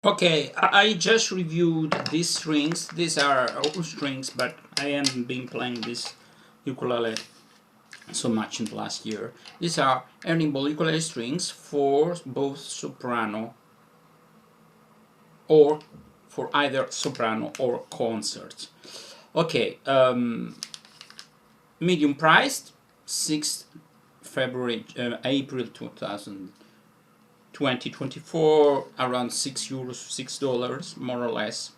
Okay, I just reviewed these strings. These are old strings, but I haven't been playing this ukulele so much in the last year. These are Ernie Ball ukulele strings for both soprano or for either soprano or concerts. Okay, medium priced, 6th February, April 2024, around €6, $6 more or less.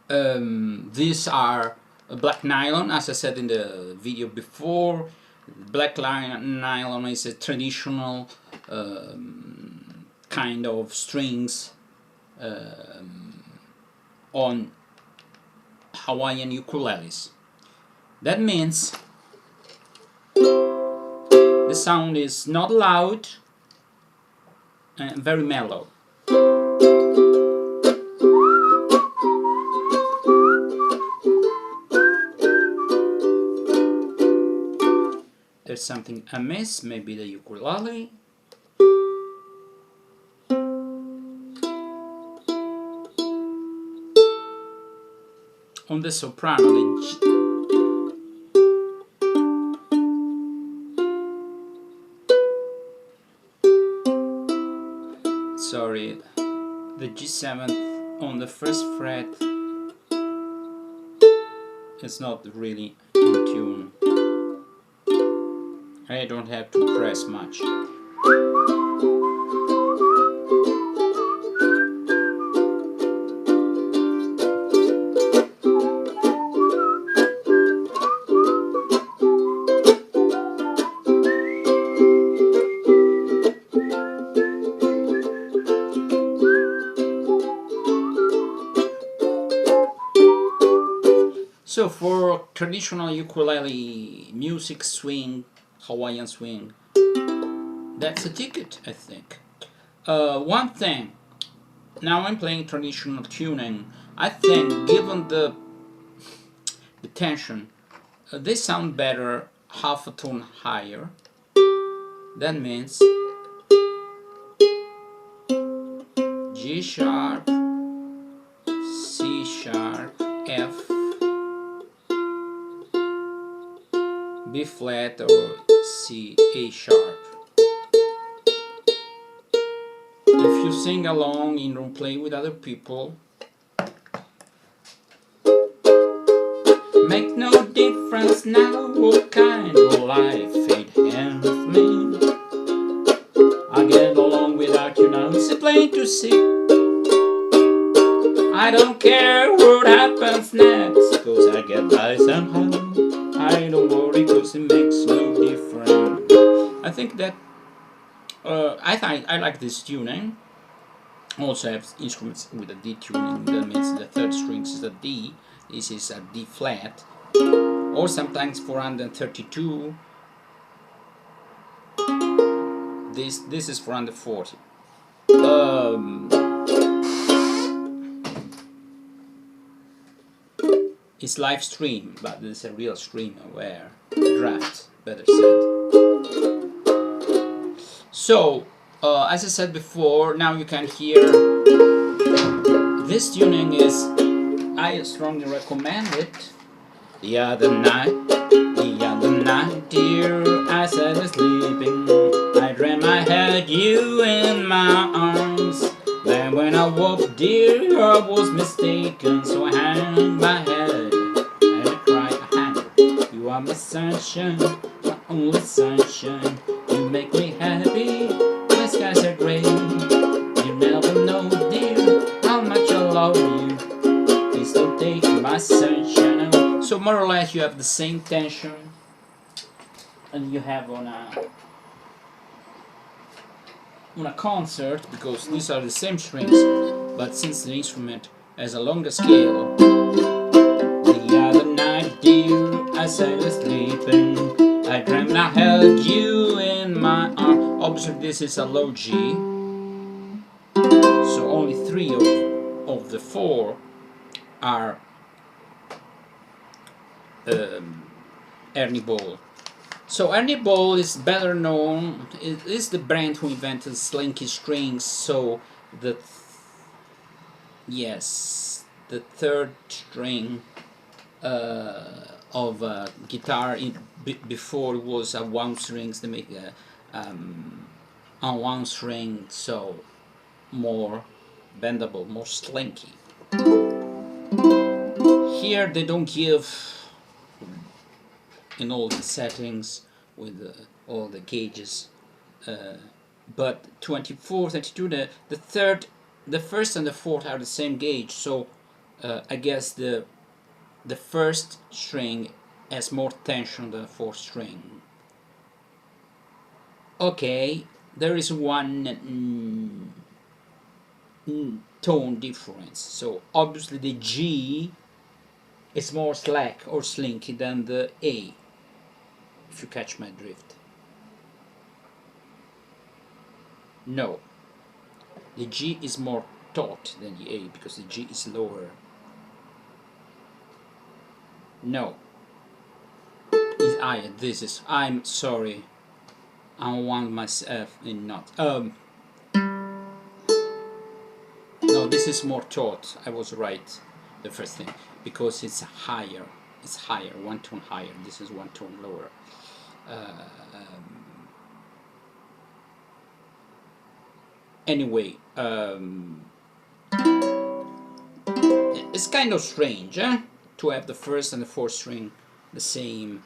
These are black nylon, as I said in the video before. Black nylon is a traditional kind of strings on Hawaiian ukuleles. That means the sound is not loud and very mellow. There's something amiss, maybe the ukulele. On the soprano, the G7 on the first fret is not really in tune. I don't have to press much. So for traditional ukulele music, swing, Hawaiian swing, that's a ticket, I think. One thing, now I'm playing traditional tuning. I think, given the tension, they sound better half a tone higher. That means G sharp, C sharp, F, B flat or C, A sharp. If you sing along and don't play with other people, make no difference now what kind of life it has me. I get along without you now, it's plain to see. I don't care what happens next, cause I get by somehow. I don't worry cause it makes no difference. I think that I like this tuning. Also have instruments with a D tuning, that means the third string is a D, this is a D flat, or sometimes 432, this is 440. It's live stream, but this is a real stream where draft, better said. So, as I said before, now you can hear this tuning I strongly recommend it. The other night, dear, as I was sleeping, I dreamt I had you in my arms. Then when I woke, dear, I was mistaken, so I hung my head and I cried, you are my sunshine, my only sunshine. You make me happy, my skies are gray. You never know, dear, how much I love you. Please don't take my sunshine away. So more or less you have the same tension and you have on a concert, because these are the same strings, but since the instrument has a longer scale. The other night, dear, as I was sleeping, I dreamt I held you in my arms. Obviously this is a low G, so only 3 of the 4 are Ernie Ball. So Ernie Ball is better known, it is the brand who invented slinky strings, so the yes, the third string of guitar. Before it was a one strings, they make on one string, so more bendable, more slinky. Here they don't give in all the settings with all the gauges, but 24, 32, the third, the first and the fourth are the same gauge, so I guess the first string has more tension than the fourth string. Okay, there is one tone difference, so obviously the G is more slack or slinky than the A, if you catch my drift. No, the G is more taut than the A because the G is lower. No, it's higher. This is, I'm sorry, I want myself in not. No, this is more taut. I was right the first thing because it's higher. It's higher, one tone higher. This is one tone lower. Anyway, it's kind of strange to have the first and the fourth string the same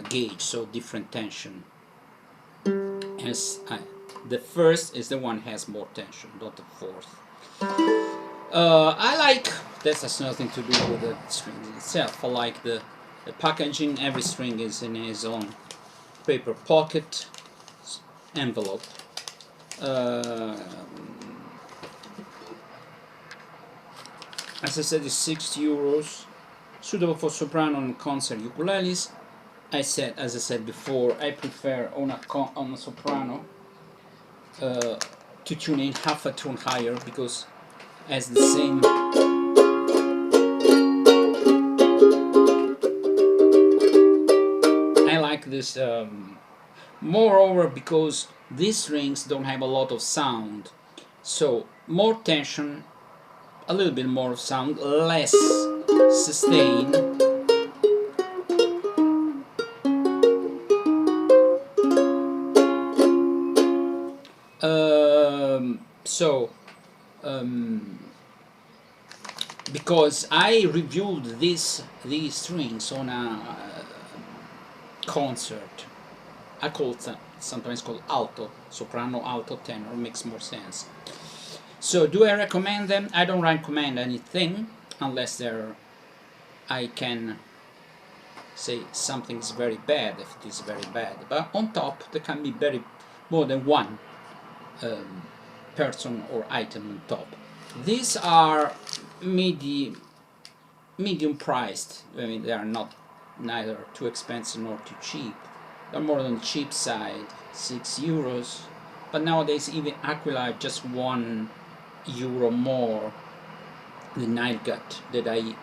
gauge, so different tension. As the first is the one has more tension, not the fourth. I like, that has nothing to do with the strings itself. I like the packaging. Every string is in its own paper pocket envelope. As I said, it's €60, suitable for soprano and concert ukuleles. As I said before, I prefer on a soprano to tune in half a tone higher because as the same. I like this moreover because these strings don't have a lot of sound, so more tension, a little bit more sound, less sustain. Because I reviewed these strings on a concert, I call it sometimes called alto, soprano, alto, tenor, makes more sense. So do I recommend them? I don't recommend anything unless I can say something's very bad, if it is very bad. But on top there can be more than one person or item on top. These are medium priced. I mean, they are neither too expensive nor too cheap. They're more on the cheap side, €6. But nowadays even Aquilife just €1 more. The Nile Gut that I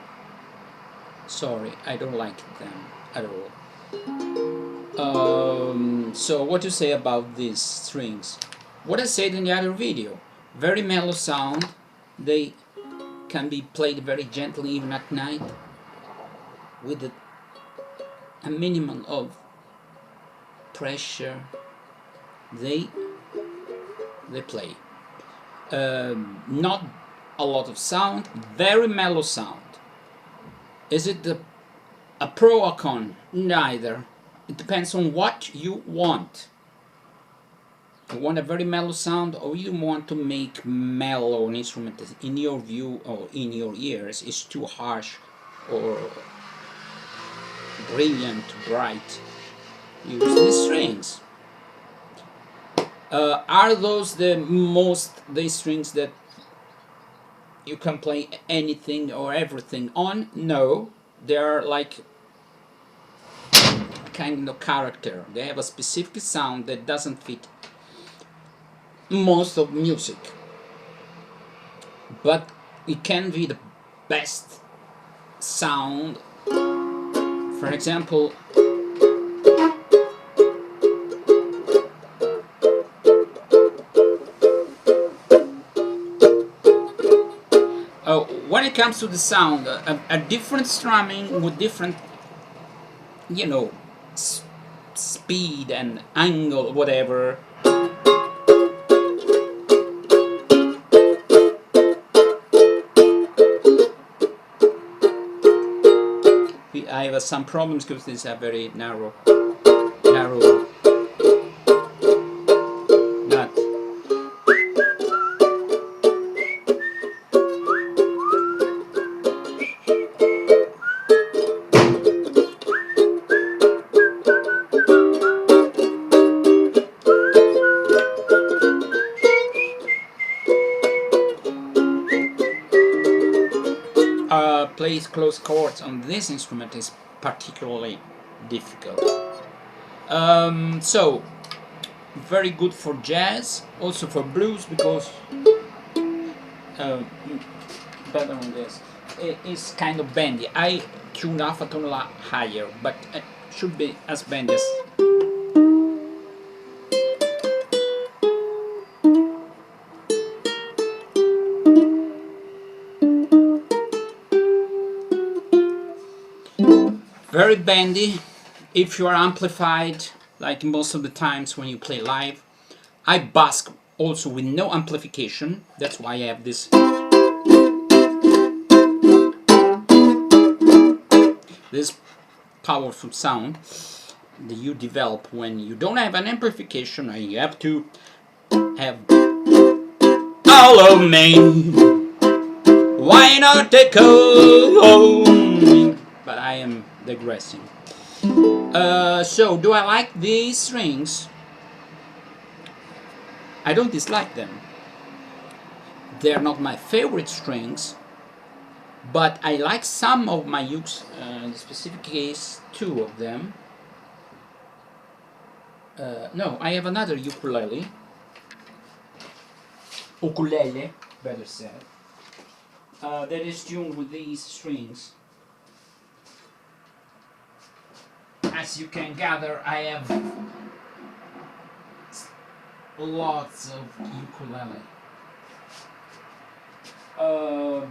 don't like them at all. So what to say about these strings? What I said in the other video, very mellow sound. They can be played very gently even at night with a minimum of pressure. They play. Not a lot of sound, very mellow sound. Is it a pro or con? Neither. It depends on what you want. You want a very mellow sound, or you want to make mellow an instrument that in your view or in your ears is too harsh or brilliant, bright. Use the strings. Are those the strings that you can play anything or everything on? No, they are like kind of character. They have a specific sound that doesn't fit most of music, but it can be the best sound. For example, When it comes to the sound, a different strumming with different, you know, speed and angle, whatever. I have some problems because these are very narrow nut. Plays close chords on this instrument is particularly difficult. So very good for jazz, also for blues, because better on this. It's kind of bendy. I tune half a tone higher, but it should be as bendy as. Very bendy. If you are amplified, like most of the times when you play live, I bask also with no amplification. That's why I have this powerful sound that you develop when you don't have an amplification, and you have to have all of me. Why not take home? But I am digressing. So, do I like these strings? I don't dislike them. They're not my favorite strings, but I like some of my ukes, in the specific case, two of them. No, I have another ukulele, better said, that is tuned with these strings. As you can gather, I have lots of ukulele.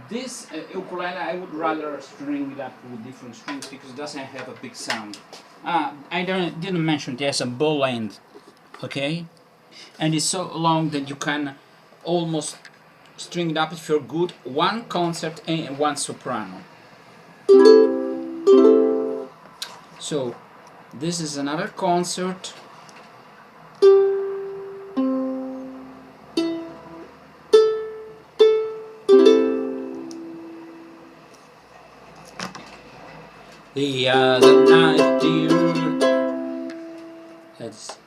This ukulele, I would rather string it up with different strings because it doesn't have a big sound. I didn't mention it has a bow end, okay? And it's so long that you can almost string it up if you're good. One concert and one soprano. So, this is another concert. The other night, dear, that's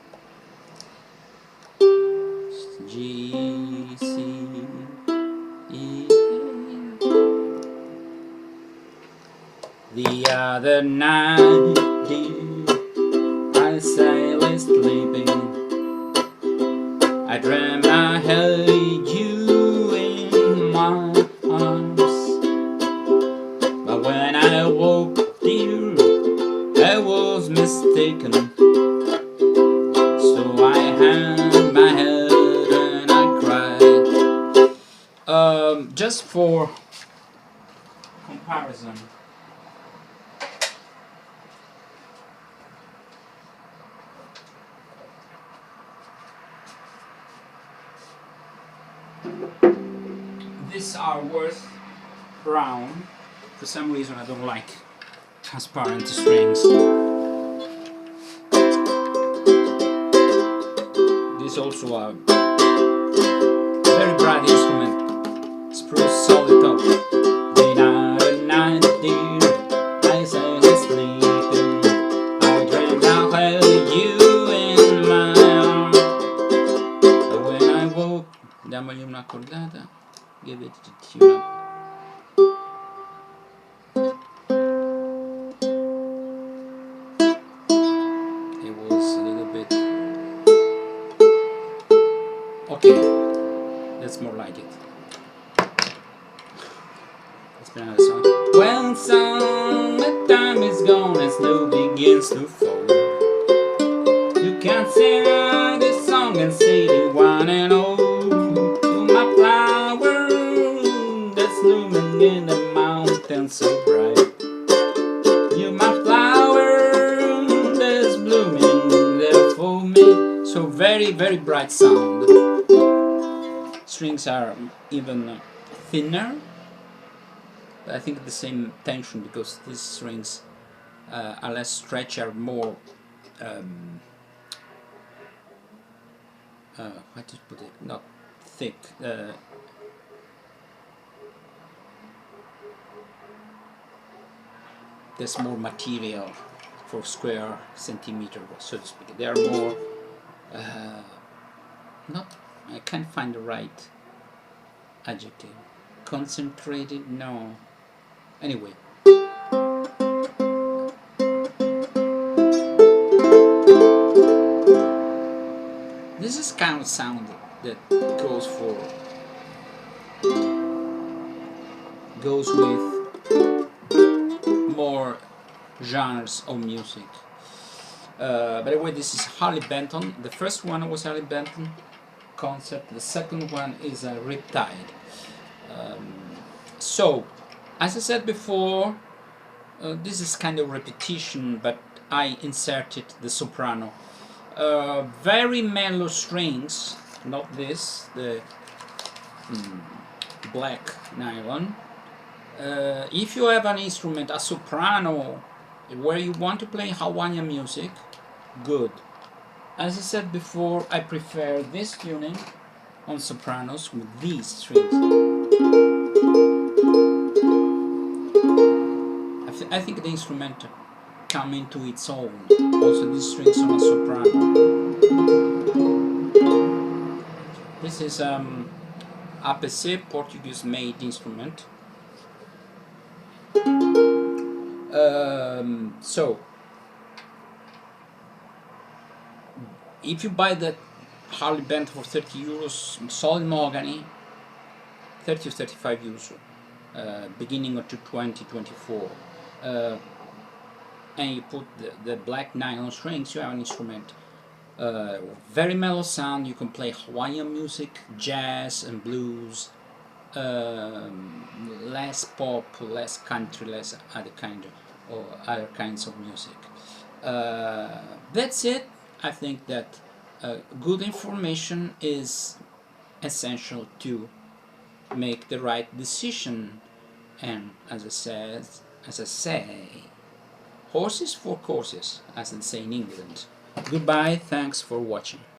G, C, E. The other night, dear, I lay sleeping. I dreamt I held you in my arms, but when I woke, dear, I was mistaken. So I hung my head and I cried. Just for comparison, these are worth brown. For some reason I don't like transparent strings. This is also a very bright instrument. Spruce solid top. The night, dear, I sang sleeping. I dreamt I held you in my arms. But when I woke, damogli una cordata, give it to tune up. Okay, that's more like it. Let's play another song. When summertime is gone and snow begins to fall, you can sing this song and say the one and all. To my flower, that's blooming in the mountains so bright. You're my flower that's blooming there for me. So very, very bright sound. Strings are even thinner, but I think the same tension because these strings are less stretchy, are more how to put it, not thick, there's more material for square centimeter, so to speak. They are more not, I can't find the right adjective. Concentrated, no. Anyway, this is kind of sound that goes with more genres of music. By the way, this is Harley Benton. The first one was Harley Benton concert. The second one is a Riptide. So, as I said before, this is kind of repetition, but I inserted the soprano. Very mellow strings, not this, the black nylon. If you have an instrument, a soprano, where you want to play Hawaiian music, good. As I said before, I prefer this tuning on sopranos with these strings. I think the instrument come into its own. Also these strings on a soprano. This is APC, Portuguese-made instrument. So, if you buy the Harley Benton for 30 euros, solid mahogany, 30 or 35 euros, beginning of 2024, and you put the black nylon strings, you have an instrument. Very mellow sound. You can play Hawaiian music, jazz and blues, less pop, less country, less other kinds of music. That's it. I think that good information is essential to make the right decision. And as I say, horses for courses, as they say in England. Goodbye, thanks for watching.